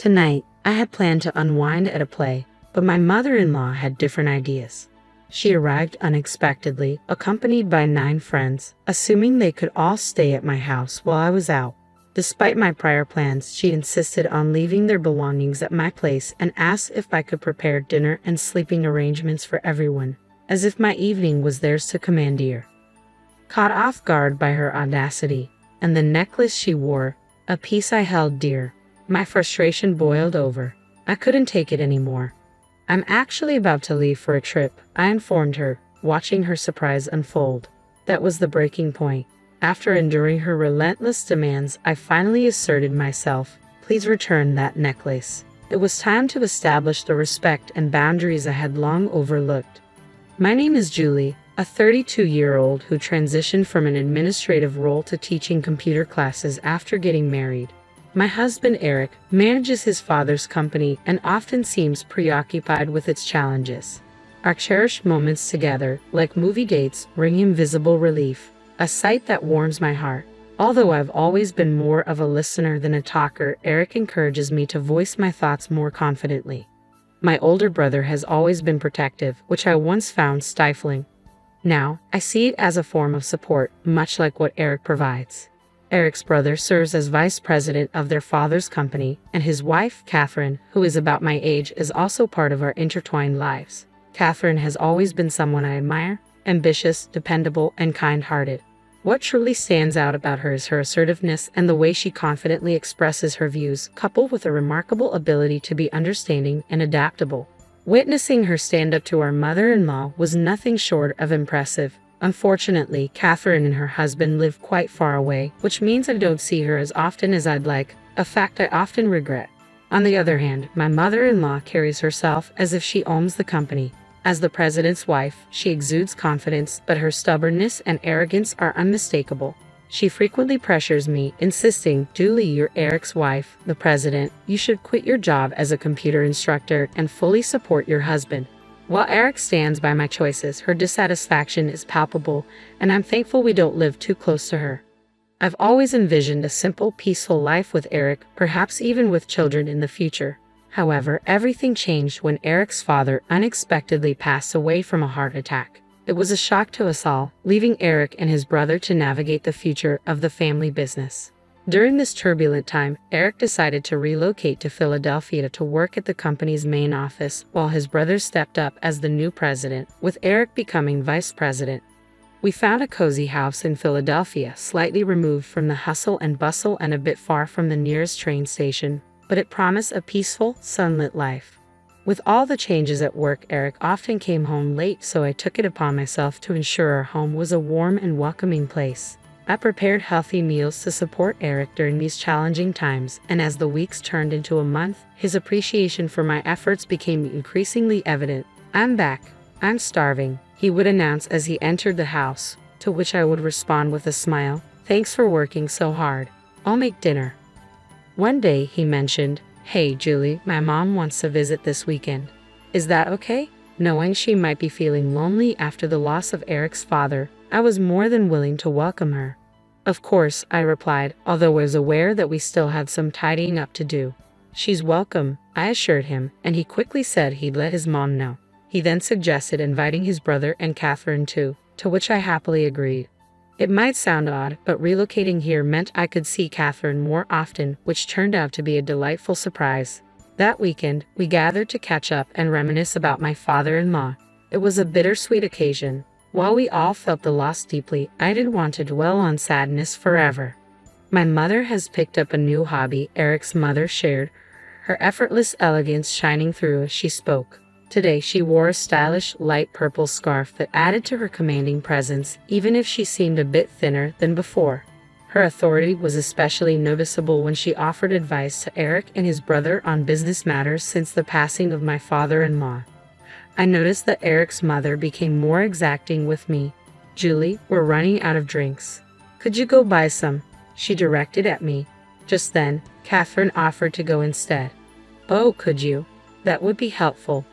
Tonight, I had planned to unwind at a play, but my mother-in-law had different ideas. She arrived unexpectedly, accompanied by 9 friends, assuming they could all stay at my house while I was out. Despite my prior plans, she insisted on leaving their belongings at my place and asked if I could prepare dinner and sleeping arrangements for everyone, as if my evening was theirs to commandeer. Caught off guard by her audacity, and the necklace she wore, a piece I held dear, my frustration boiled over. I couldn't take it anymore. "I'm actually about to leave for a trip," I informed her, watching her surprise unfold. That was the breaking point. After enduring her relentless demands, I finally asserted myself. "Please return that necklace." It was time to establish the respect and boundaries I had long overlooked. My name is Julie, a 32-year-old who transitioned from an administrative role to teaching computer classes after getting married. My husband Eric manages his father's company and often seems preoccupied with its challenges. Our cherished moments together, like movie dates, bring him visible relief, a sight that warms my heart. Although I've always been more of a listener than a talker, Eric encourages me to voice my thoughts more confidently. My older brother has always been protective, which I once found stifling. Now, I see it as a form of support, much like what Eric provides. Eric's brother serves as vice president of their father's company, and his wife, Catherine, who is about my age, is also part of our intertwined lives. Catherine has always been someone I admire, ambitious, dependable, and kind-hearted. What truly stands out about her is her assertiveness and the way she confidently expresses her views, coupled with a remarkable ability to be understanding and adaptable. Witnessing her stand up to our mother-in-law was nothing short of impressive. Unfortunately, Catherine and her husband live quite far away, which means I don't see her as often as I'd like, a fact I often regret. On the other hand, my mother-in-law carries herself as if she owns the company. As the president's wife, she exudes confidence, but her stubbornness and arrogance are unmistakable. She frequently pressures me, insisting, "Julie, you're Eric's wife, the president. You should quit your job as a computer instructor and fully support your husband." While Eric stands by my choices, her dissatisfaction is palpable, and I'm thankful we don't live too close to her. I've always envisioned a simple, peaceful life with Eric, perhaps even with children in the future. However, everything changed when Eric's father unexpectedly passed away from a heart attack. It was a shock to us all, leaving Eric and his brother to navigate the future of the family business. During this turbulent time, Eric decided to relocate to Philadelphia to work at the company's main office, while his brother stepped up as the new president, with Eric becoming vice president. We found a cozy house in Philadelphia, slightly removed from the hustle and bustle and a bit far from the nearest train station, but it promised a peaceful, sunlit life. With all the changes at work, Eric often came home late, so I took it upon myself to ensure our home was a warm and welcoming place. I prepared healthy meals to support Eric during these challenging times, and as the weeks turned into a month, his appreciation for my efforts became increasingly evident. "I'm back. I'm starving," he would announce as he entered the house, to which I would respond with a smile. "Thanks for working so hard. I'll make dinner." One day he mentioned, "Hey, Julie, my mom wants to visit this weekend. Is that okay?" Knowing she might be feeling lonely after the loss of Eric's father, I was more than willing to welcome her. "Of course," I replied, although I was aware that we still had some tidying up to do. "She's welcome," I assured him, and he quickly said he'd let his mom know. He then suggested inviting his brother and Catherine too, to which I happily agreed. It might sound odd, but relocating here meant I could see Catherine more often, which turned out to be a delightful surprise. That weekend, we gathered to catch up and reminisce about my father-in-law. It was a bittersweet occasion. While we all felt the loss deeply, I didn't want to dwell on sadness forever. My mother has picked up a new hobby, Eric's mother shared, her effortless elegance shining through as she spoke. Today, she wore a stylish, light purple scarf that added to her commanding presence, even if she seemed a bit thinner than before. Her authority was especially noticeable when she offered advice to Eric and his brother on business matters since the passing of my father-in-law. I noticed that Eric's mother became more exacting with me. "Julie, we're running out of drinks. Could you go buy some?" she directed at me. Just then, Catherine offered to go instead. "Oh, could you? That would be helpful,"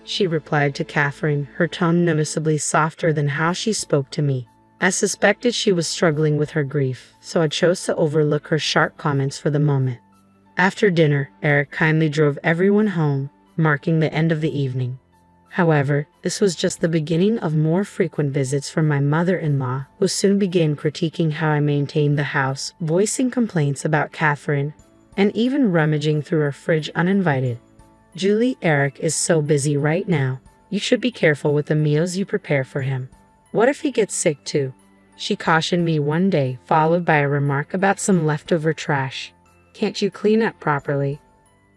she replied to Catherine, her tone noticeably softer than how she spoke to me. I suspected she was struggling with her grief, so I chose to overlook her sharp comments for the moment. After dinner, Eric kindly drove everyone home, marking the end of the evening. However, this was just the beginning of more frequent visits from my mother-in-law, who soon began critiquing how I maintained the house, voicing complaints about Catherine, and even rummaging through her fridge uninvited. "Julie, Eric is so busy right now. You should be careful with the meals you prepare for him. What if he gets sick too?" she cautioned me one day, followed by a remark about some leftover trash. "Can't you clean up properly?"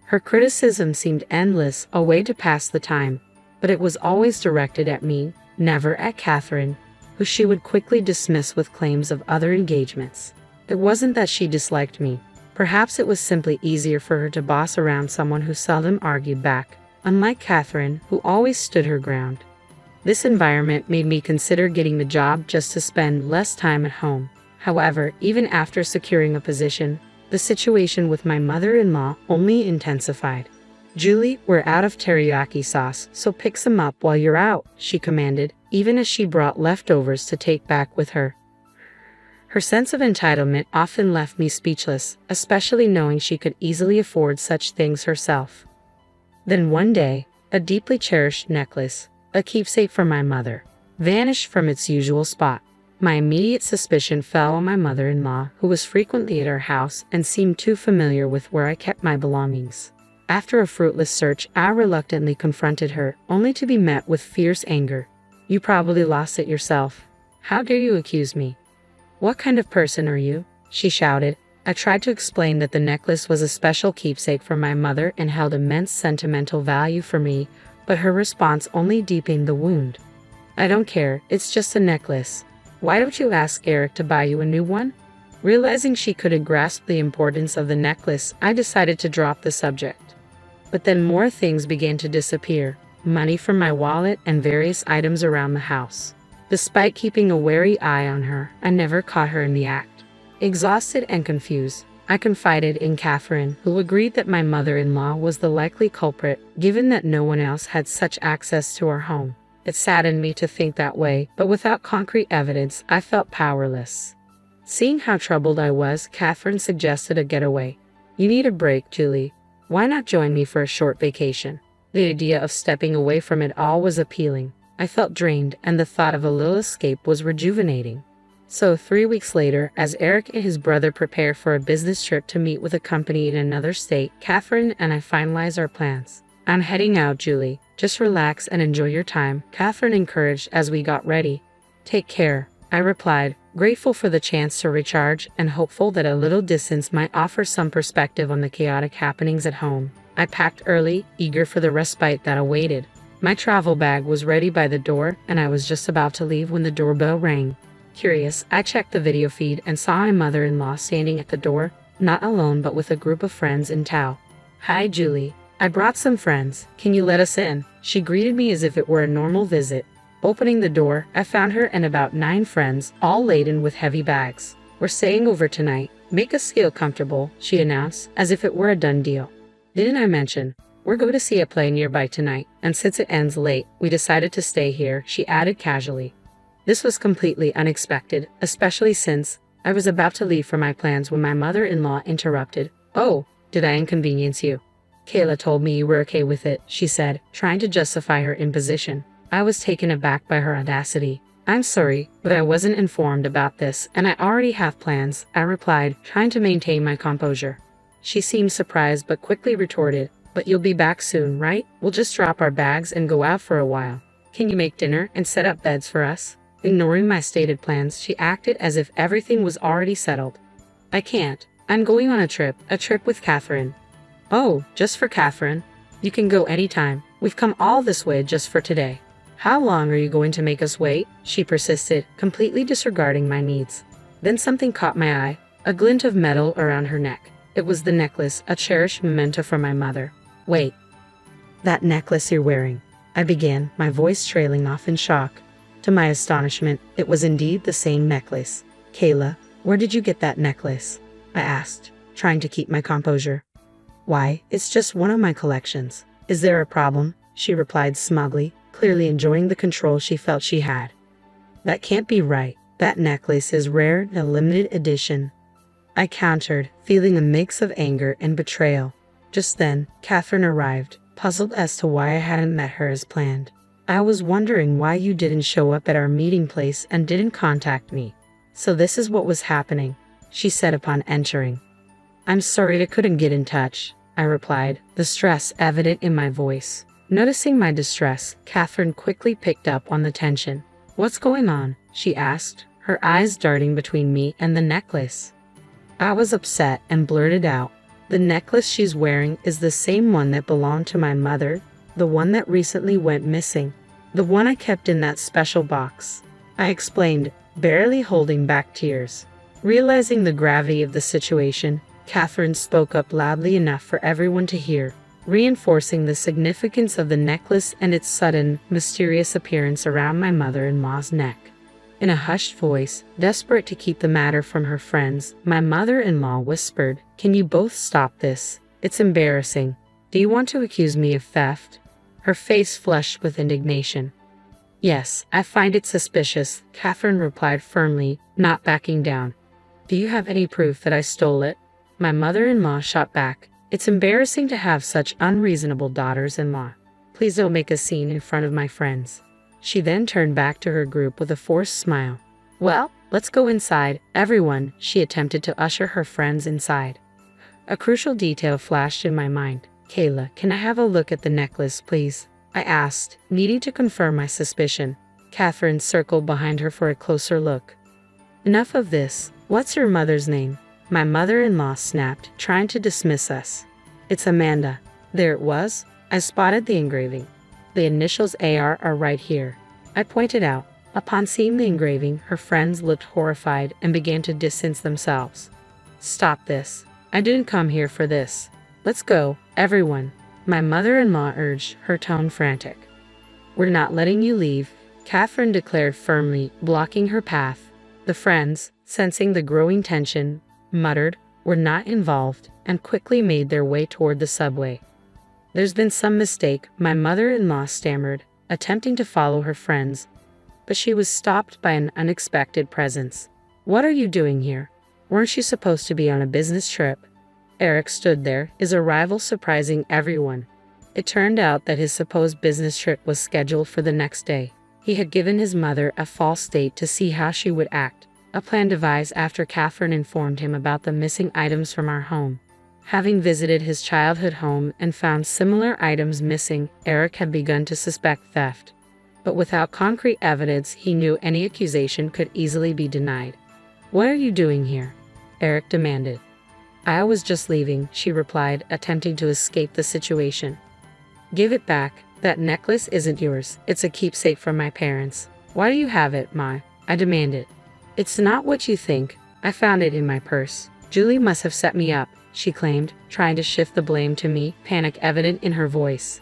Her criticism seemed endless, a way to pass the time, but it was always directed at me, never at Catherine, who she would quickly dismiss with claims of other engagements. It wasn't that she disliked me. Perhaps it was simply easier for her to boss around someone who seldom argued back, unlike Catherine, who always stood her ground. This environment made me consider getting the job just to spend less time at home. However, even after securing a position, the situation with my mother-in-law only intensified. "Julie, we're out of teriyaki sauce, so pick some up while you're out," she commanded, even as she brought leftovers to take back with her. Her sense of entitlement often left me speechless, especially knowing she could easily afford such things herself. Then one day, a deeply cherished necklace, a keepsake from my mother, vanished from its usual spot. My immediate suspicion fell on my mother-in-law, who was frequently at her house and seemed too familiar with where I kept my belongings. After a fruitless search, I reluctantly confronted her, only to be met with fierce anger. "You probably lost it yourself. How dare you accuse me? What kind of person are you?" she shouted. I tried to explain that the necklace was a special keepsake from my mother and held immense sentimental value for me, but her response only deepened the wound. "I don't care, it's just a necklace. Why don't you ask Eric to buy you a new one?" Realizing she couldn't grasp the importance of the necklace, I decided to drop the subject. But then more things began to disappear, money from my wallet and various items around the house. Despite keeping a wary eye on her, I never caught her in the act. Exhausted and confused, I confided in Catherine, who agreed that my mother-in-law was the likely culprit, given that no one else had such access to our home. It saddened me to think that way, but without concrete evidence, I felt powerless. Seeing how troubled I was, Catherine suggested a getaway. "You need a break, Julie. Why not join me for a short vacation?" The idea of stepping away from it all was appealing. I felt drained, and the thought of a little escape was rejuvenating. So 3 weeks later, as Eric and his brother prepared for a business trip to meet with a company in another state, Catherine and I finalized our plans. "I'm heading out, Julie. Just relax and enjoy your time," Catherine encouraged as we got ready. "Take care," I replied, grateful for the chance to recharge and hopeful that a little distance might offer some perspective on the chaotic happenings at home. I packed early, eager for the respite that awaited. My travel bag was ready by the door, and I was just about to leave when the doorbell rang. Curious, I checked the video feed and saw my mother-in-law standing at the door, not alone but with a group of friends in tow. "Hi, Julie. I brought some friends. Can you let us in?" She greeted me as if it were a normal visit. Opening the door, I found her and about 9 friends, all laden with heavy bags. "We're staying over tonight. Make us feel comfortable," she announced, as if it were a done deal. "Didn't I mention? We're going to see a play nearby tonight, and since it ends late, we decided to stay here," she added casually. This was completely unexpected, especially since I was about to leave for my plans when my mother-in-law interrupted. "Oh, did I inconvenience you? Kayla told me you were okay with it," she said, trying to justify her imposition. I was taken aback by her audacity. "I'm sorry, but I wasn't informed about this, and I already have plans," I replied, trying to maintain my composure. She seemed surprised but quickly retorted, "But you'll be back soon, right? We'll just drop our bags and go out for a while. Can you make dinner and set up beds for us?" Ignoring my stated plans, she acted as if everything was already settled. "I can't. I'm going on a trip with Catherine." "Oh, just for Catherine? You can go anytime. We've come all this way just for today." "How long are you going to make us wait?" she persisted, completely disregarding my needs. Then something caught my eye, a glint of metal around her neck. It was the necklace, a cherished memento from my mother. "Wait. That necklace you're wearing," I began, my voice trailing off in shock. To my astonishment, it was indeed the same necklace. "Kayla, where did you get that necklace?" I asked, trying to keep my composure. "Why, it's just one of my collections. Is there a problem?" she replied smugly, clearly enjoying the control she felt she had. "That can't be right. That necklace is rare and a limited edition." I countered, feeling a mix of anger and betrayal. Just then, Catherine arrived, puzzled as to why I hadn't met her as planned. I was wondering why you didn't show up at our meeting place and didn't contact me. So this is what was happening, she said upon entering. I'm sorry I couldn't get in touch, I replied, the stress evident in my voice. Noticing my distress, Catherine quickly picked up on the tension. What's going on? She asked, her eyes darting between me and the necklace. I was upset and blurted out, the necklace she's wearing is the same one that belonged to my mother, the one that recently went missing, the one I kept in that special box. I explained, barely holding back tears. Realizing the gravity of the situation, Catherine spoke up loudly enough for everyone to hear, reinforcing the significance of the necklace and its sudden, mysterious appearance around my mother-in-law's neck. In a hushed voice, desperate to keep the matter from her friends, my mother-in-law whispered, "Can you both stop this? It's embarrassing. Do you want to accuse me of theft?" Her face flushed with indignation. "Yes, I find it suspicious," Catherine replied firmly, not backing down. "Do you have any proof that I stole it?" My mother-in-law shot back, "It's embarrassing to have such unreasonable daughters-in-law. Please don't make a scene in front of my friends." She then turned back to her group with a forced smile. "Well, let's go inside, everyone," she attempted to usher her friends inside. A crucial detail flashed in my mind. "Kayla, can I have a look at the necklace, please?" I asked, needing to confirm my suspicion. Catherine circled behind her for a closer look. "Enough of this. What's your mother's name?" My mother-in-law snapped, trying to dismiss us. "It's Amanda." There it was. I spotted the engraving. "The initials AR are right here," I pointed out. Upon seeing the engraving, her friends looked horrified and began to distance themselves. "Stop this. I didn't come here for this. Let's go, everyone," my mother-in-law urged, her tone frantic. "We're not letting you leave," Catherine declared firmly, blocking her path. The friends, sensing the growing tension, muttered, "We're not involved," and quickly made their way toward the subway. "There's been some mistake," my mother-in-law stammered, attempting to follow her friends, but she was stopped by an unexpected presence. "What are you doing here? Weren't you supposed to be on a business trip?" Eric stood there, his arrival surprising everyone. It turned out that his supposed business trip was scheduled for the next day. He had given his mother a false date to see how she would act, a plan devised after Catherine informed him about the missing items from our home. Having visited his childhood home and found similar items missing, Eric had begun to suspect theft. But without concrete evidence, he knew any accusation could easily be denied. "What are you doing here?" Eric demanded. "I was just leaving," she replied, attempting to escape the situation. "Give it back. That necklace isn't yours. It's a keepsake from my parents." "Why do you have it, Ma?" I demanded. "It's not what you think. I found it in my purse. Julie must have set me up," she claimed, trying to shift the blame to me, panic evident in her voice.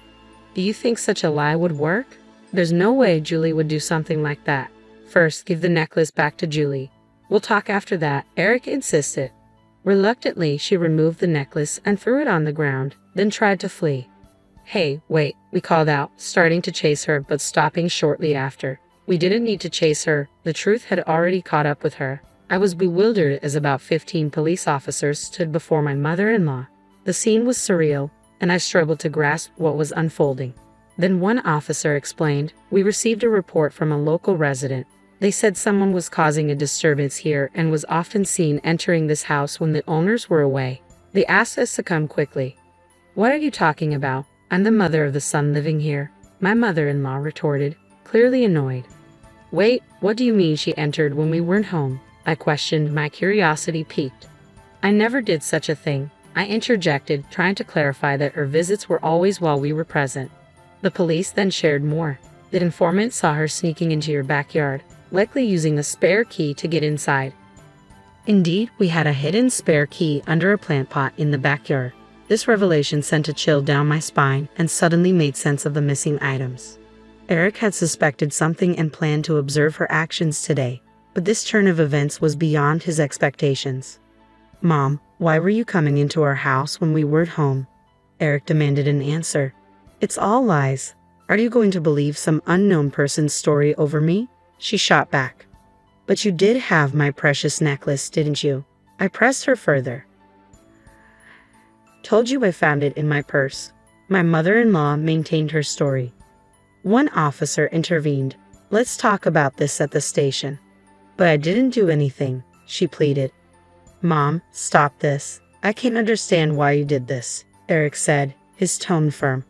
"Do you think such a lie would work? There's no way Julie would do something like that. First, give the necklace back to Julie. We'll talk after that," Eric insisted. Reluctantly, she removed the necklace and threw it on the ground, then tried to flee. "Hey, wait," we called out, starting to chase her but stopping shortly after. We didn't need to chase her. The truth had already caught up with her. I was bewildered as about 15 police officers stood before my mother-in-law. The scene was surreal, and I struggled to grasp what was unfolding. Then one officer explained, "We received a report from a local resident. They said someone was causing a disturbance here and was often seen entering this house when the owners were away. They asked us to come quickly." "What are you talking about? I'm the mother of the son living here," my mother-in-law retorted, clearly annoyed. "Wait, what do you mean she entered when we weren't home?" I questioned, my curiosity piqued. "I never did such a thing," I interjected, trying to clarify that her visits were always while we were present. The police then shared more. "The informant saw her sneaking into your backyard, likely using a spare key to get inside." Indeed, we had a hidden spare key under a plant pot in the backyard. This revelation sent a chill down my spine and suddenly made sense of the missing items. Eric had suspected something and planned to observe her actions today, but this turn of events was beyond his expectations. "Mom, why were you coming into our house when we weren't home?" Eric demanded an answer. "It's all lies. Are you going to believe some unknown person's story over me?" She shot back. "But you did have my precious necklace, didn't you?" I pressed her further. Told you I found it in my purse. My mother-in-law maintained her story. One officer intervened. Let's talk about this at the station. But I didn't do anything, she pleaded. Mom, stop this. I can't understand why you did this, Eric said, his tone firm.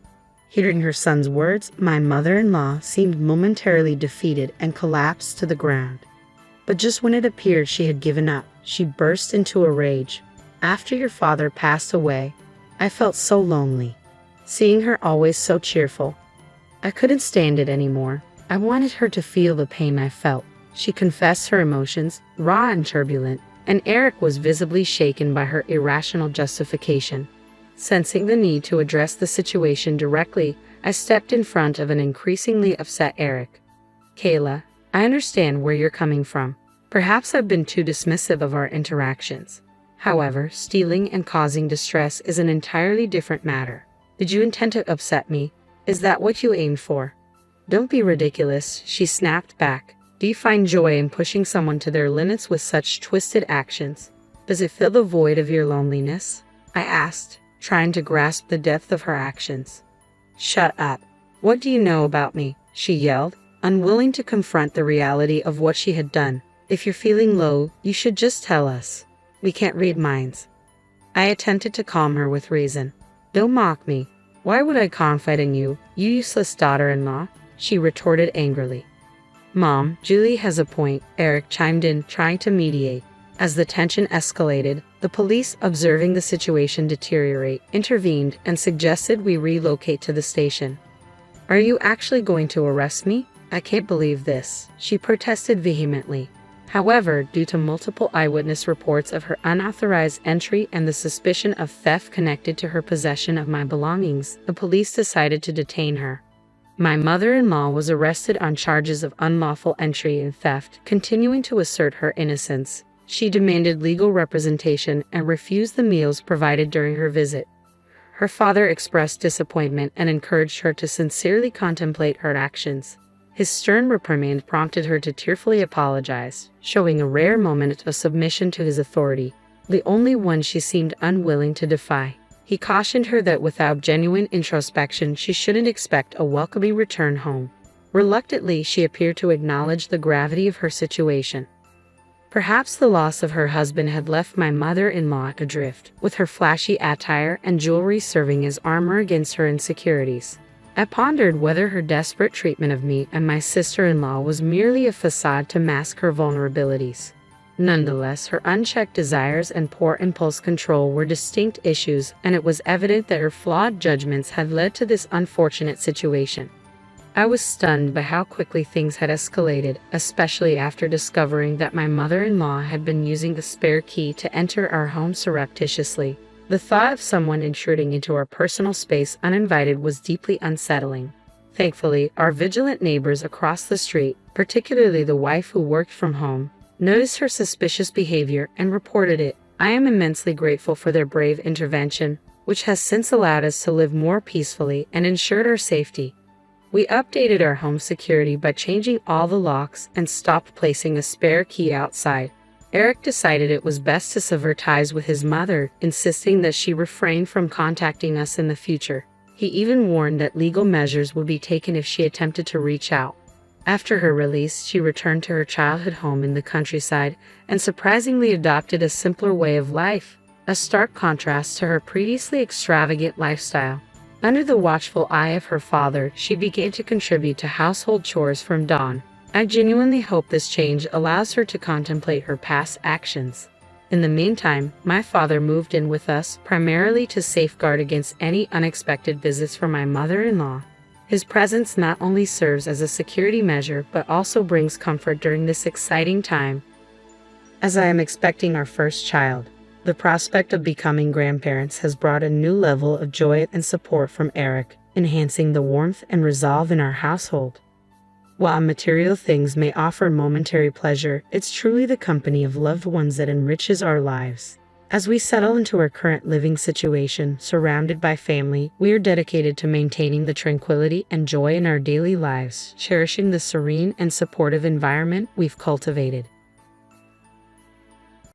Hearing her son's words, my mother-in-law seemed momentarily defeated and collapsed to the ground. But just when it appeared she had given up, she burst into a rage. After your father passed away, I felt so lonely. Seeing her always so cheerful, I couldn't stand it anymore. I wanted her to feel the pain I felt. She confessed her emotions, raw and turbulent, and Eric was visibly shaken by her irrational justification. Sensing the need to address the situation directly, I stepped in front of an increasingly upset Eric. Kayla, I understand where you're coming from. Perhaps I've been too dismissive of our interactions. However, stealing and causing distress is an entirely different matter. Did you intend to upset me? Is that what you aimed for? Don't be ridiculous, she snapped back. Do you find joy in pushing someone to their limits with such twisted actions? Does it fill the void of your loneliness? I asked, trying to grasp the depth of her actions. Shut up. What do you know about me? She yelled, unwilling to confront the reality of what she had done. If you're feeling low, you should just tell us. We can't read minds. I attempted to calm her with reason. Don't mock me. Why would I confide in you, you useless daughter-in-law? She retorted angrily. Mom, Julie has a point, Eric chimed in, trying to mediate. As the tension escalated, the police, observing the situation deteriorate, intervened and suggested we relocate to the station. Are you actually going to arrest me? I can't believe this, she protested vehemently. However, due to multiple eyewitness reports of her unauthorized entry and the suspicion of theft connected to her possession of my belongings, the police decided to detain her. My mother-in-law was arrested on charges of unlawful entry and theft, continuing to assert her innocence. She demanded legal representation and refused the meals provided during her visit. Her father expressed disappointment and encouraged her to sincerely contemplate her actions. His stern reprimand prompted her to tearfully apologize, showing a rare moment of submission to his authority, the only one she seemed unwilling to defy. He cautioned her that without genuine introspection, she shouldn't expect a welcoming return home. Reluctantly, she appeared to acknowledge the gravity of her situation. Perhaps the loss of her husband had left my mother-in-law adrift, with her flashy attire and jewelry serving as armor against her insecurities. I pondered whether her desperate treatment of me and my sister-in-law was merely a facade to mask her vulnerabilities. Nonetheless, her unchecked desires and poor impulse control were distinct issues, and it was evident that her flawed judgments had led to this unfortunate situation. I was stunned by how quickly things had escalated, especially after discovering that my mother-in-law had been using the spare key to enter our home surreptitiously. The thought of someone intruding into our personal space uninvited was deeply unsettling. Thankfully, our vigilant neighbors across the street, particularly the wife who worked from home, noticed her suspicious behavior and reported it. I am immensely grateful for their brave intervention, which has since allowed us to live more peacefully and ensured our safety. We updated our home security by changing all the locks and stopped placing a spare key outside. Eric decided it was best to sever ties with his mother, insisting that she refrain from contacting us in the future. He even warned that legal measures would be taken if she attempted to reach out. After her release, she returned to her childhood home in the countryside and surprisingly adopted a simpler way of life, a stark contrast to her previously extravagant lifestyle. Under the watchful eye of her father, she began to contribute to household chores from dawn. I genuinely hope this change allows her to contemplate her past actions. In the meantime, my father moved in with us, primarily to safeguard against any unexpected visits from my mother-in-law. His presence not only serves as a security measure, but also brings comfort during this exciting time. As I am expecting our first child, the prospect of becoming grandparents has brought a new level of joy and support from Eric, enhancing the warmth and resolve in our household. While material things may offer momentary pleasure, it's truly the company of loved ones that enriches our lives. As we settle into our current living situation, surrounded by family, we are dedicated to maintaining the tranquility and joy in our daily lives, cherishing the serene and supportive environment we've cultivated.